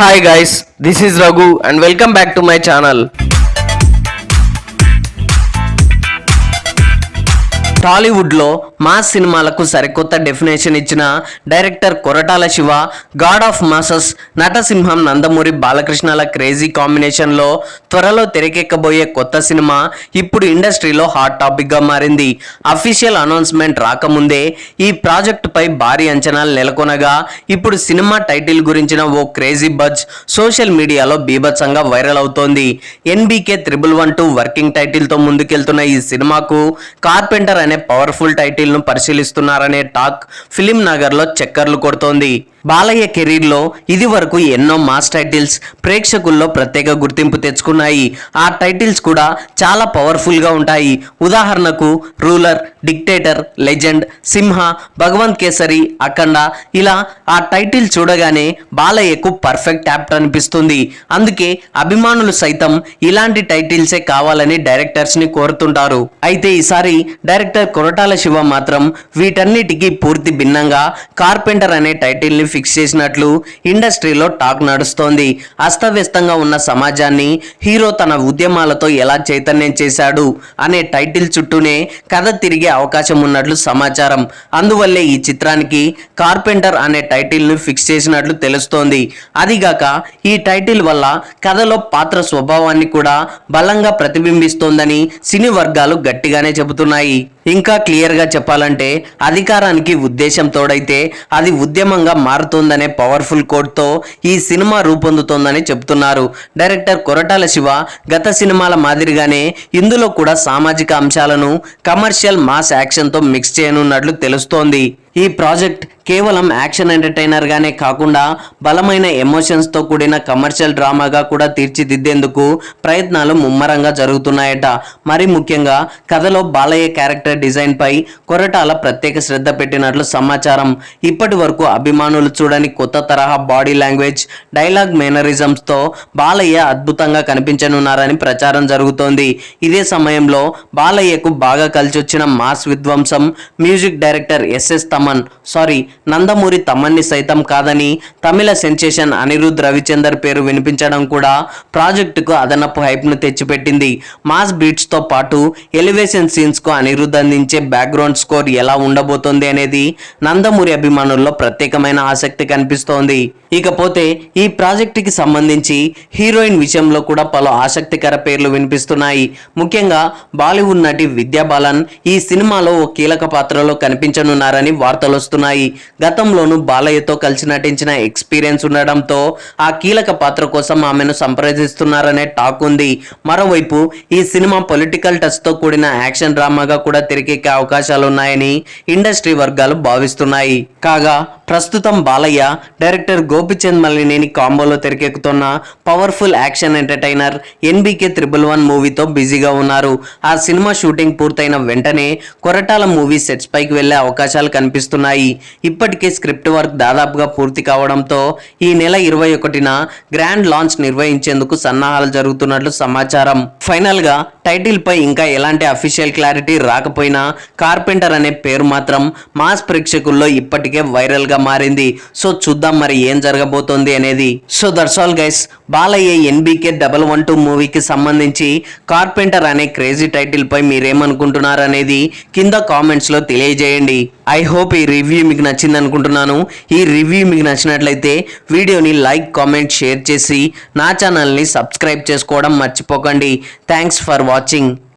Hi guys, this is Raghu and welcome back to my channel. టాలీవుడ్లో mass సినిమాలకు సరికొత్త definition ఇచ్చిన director Koratala Siva god of masses నటసింహం నందమూరి బాలకృష్ణల క్రేజీ కాంబినేషన్లో త్వరలో తెరకెక్కబోయే కొత్త సినిమా ఇప్పుడు ఇండస్ట్రీలో హాట్ టాపిక్గా మారింది. అఫీషియల్ అనౌన్స్మెంట్ రాకముందే ఈ ప్రాజెక్టుపై భారీ అంచనాలు నెలకొనగా ఇప్పుడు సినిమా టైటిల్ గురించిన ఓ క్రేజీ బజ్ సోషల్ మీడియాలో బీభత్సంగా వైరల్ అవుతోంది. ఎన్బీకే 112 వర్కింగ్ టైటిల్తో ముందుకెళ్తున్న ఈ సినిమాకు కార్పెంటర్ అనే పవర్ఫుల్ టైటిల్ ను పరిశీలిస్తున్నారనే టాక్ ఫిలిం నగర్ లో చక్కర్లు కొడుతోంది. బాలయ్య కెరీర్ లో ఇది వరకు ఎన్నో మాస్ టైటిల్స్ ప్రేక్షకుల్లో ప్రత్యేక గుర్తింపు తెచ్చుకున్నాయి. ఆ టైటిల్స్ కూడా చాలా పవర్ఫుల్ గా ఉంటాయి. ఉదాహరణకు రూలర్, డిక్టేటర్, లెజెండ్, సింహ, భగవంత్ కేసరి, అఖండ ఇలా ఆ టైటిల్ చూడగానే బాలయ్యకు పర్ఫెక్ట్ యాప్ట్ అనిపిస్తుంది. అందుకే అభిమానులు సైతం ఇలాంటి టైటిల్సే కావాలని డైరెక్టర్స్ ని కోరుతుంటారు. అయితే ఈసారి డైరెక్టర్ కొరటాల శివ మాత్రం వీటన్నిటికీ పూర్తి భిన్నంగా కార్పెంటర్ అనే టైటిల్ ని ఫిక్స్ చేసినట్లు ఇండస్ట్రీలో టాక్ నడుస్తోంది. అస్తవ్యస్తంగా ఉన్న సమాజాన్ని హీరో తన ఉద్యమాలతో ఎలా చైతన్యం చేశాడు అనే టైటిల్ చుట్టూనే కథ తిరిగే అవకాశం ఉన్నట్లు సమాచారం. అందువల్లే ఈ చిత్రానికి కార్పెంటర్ అనే టైటిల్ ను ఫిక్స్ చేసినట్లు తెలుస్తోంది. అదిగాక ఈ టైటిల్ వల్ల కథలో పాత్ర స్వభావాన్ని కూడా బలంగా ప్రతిబింబిస్తోందని సినీ వర్గాలు గట్టిగానే చెబుతున్నాయి. ఇంకా క్లియర్ గా చెప్పాలంటే అధికారానికి ఉద్దేశం తోడైతే అది ఉద్యమంగా మారుతోందనే పవర్ఫుల్ కోడ్ తో ఈ సినిమా రూపొందుతోందని చెబుతున్నారు. డైరెక్టర్ కొరటాల శివ గత సినిమాల మాదిరిగానే ఇందులో కూడా సామాజిక అంశాలను కమర్షియల్ మాస్ యాక్షన్ తో మిక్స్ చేయనున్నట్లు తెలుస్తోంది. ఈ ప్రాజెక్ట్ కేవలం యాక్షన్ ఎంటర్టైనర్ గానే కాకుండా బలమైన ఎమోషన్స్ తో కూడిన కమర్షియల్ డ్రామాగా కూడా తీర్చిదిద్దేందుకు ప్రయత్నాలు ముమ్మరంగా జరుగుతున్నాయట. మరి ముఖ్యంగా కథలో బాలయ్య క్యారెక్టర్ డిజైన్ పై కొరటాల ప్రత్యేక శ్రద్ధ పెట్టినట్లు సమాచారం. ఇప్పటి వరకు అభిమానులు చూడని కొత్త తరహా బాడీ లాంగ్వేజ్, డైలాగ్ మేనరిజమ్స్ తో బాలయ్య అద్భుతంగా కనిపించనున్నారని ప్రచారం జరుగుతోంది. ఇదే సమయంలో బాలయ్యకు బాగా కలిసొచ్చిన మాస్ విధ్వంసం మ్యూజిక్ డైరెక్టర్ ఎస్ఎస్ నందమూరి తమన్ని సైతం కాదని తమిళ సెన్సేషన్ అనిరుద్ రవిచందర్ పేరు వినిపించడం కూడా ప్రాజెక్టుకు అదనపు హైప్ ను తెచ్చిపెట్టింది. మాస్ బీట్స్ తో పాటు ఎలివేషన్ సీన్స్ కు అనిరుద్ అందించే బ్యాక్గ్రౌండ్ స్కోర్ ఎలా ఉండబోతోంది అనేది నందమూరి అభిమానుల్లో ప్రత్యేకమైన ఆసక్తి కనిపిస్తోంది. ఇకపోతే ఈ ప్రాజెక్టుకి సంబంధించి హీరోయిన్ విషయంలో కూడా పలు ఆసక్తికర పేర్లు వినిపిస్తున్నాయి. ముఖ్యంగా బాలీవుడ్ నటి విద్యా బాలన్ ఈ సినిమాలో ఓ కీలక పాత్రలో కనిపించనున్నారని వార్తలు వస్తున్నాయి. గతంలోనూ బాలయ్యతో కలిసి నటించిన ఎక్స్పీరియన్స్ ఉండడంతో ఆ కీలక పాత్ర కోసం ఆమెను సంప్రదిస్తున్నారనే టాక్ ఉంది. మరోవైపు ఈ సినిమా పొలిటికల్ టచ్ తో కూడిన యాక్షన్ డ్రామాగా కూడా తెరకెక్కే అవకాశాలున్నాయని ఇండస్ట్రీ వర్గాలు భావిస్తున్నాయి. కాగా ప్రస్తుతం బాలయ్య డైరెక్టర్ గోపిచంద్ మల్లినేని కాంబోలో తెరకెక్కుతున్న పవర్ఫుల్ యాక్షన్ ఎంటర్టైనర్ ఎన్బీకే 111 మూవీతో బిజీగా ఉన్నారు. ఆ సినిమా షూటింగ్ పూర్తయిన వెంటనే కొరటాల మూవీ సెట్స్ పైకి వెళ్లే అవకాశాలు కనిపిస్తున్నాయి. ఇప్పటికే స్క్రిప్ట్ వర్క్ దాదాపుగా పూర్తి కావడంతో ఈ నెల 21న గ్రాండ్ లాంచ్ నిర్వహించేందుకు సన్నాహాలు జరుగుతున్నట్లు సమాచారం. ఫైనల్ గా టైటిల్ పై ఇంకా ఎలాంటి అఫీషియల్ క్లారిటీ రాకపోయినా కార్పెంటర్ అనే పేరు మాత్రం మాస్ ప్రేక్షకుల్లో ఇప్పటికే వైరల్ గా మారింది. సో చూద్దాం మరి ఏం జరగబోతోంది అనేది. So that's all guys. Balayya NBK 112 మూవీకి సంబంధించి కార్పెంటర్ అనే క్రేజీ టైటిల్ పై మీరేమనుకుంటున్నారు అనేది కింద కామెంట్స్ లో తెలియజేయండి. ఐ హోప్ ఈ రివ్యూ మీకు నచ్చింది అనుకుంటున్నాను. ఈ రివ్యూ మీకు నచ్చినట్లయితే వీడియోని లైక్, కామెంట్, షేర్ చేసి నా ఛానల్ని సబ్స్క్రైబ్ చేసుకోవడం మర్చిపోకండి. Thanks for watching.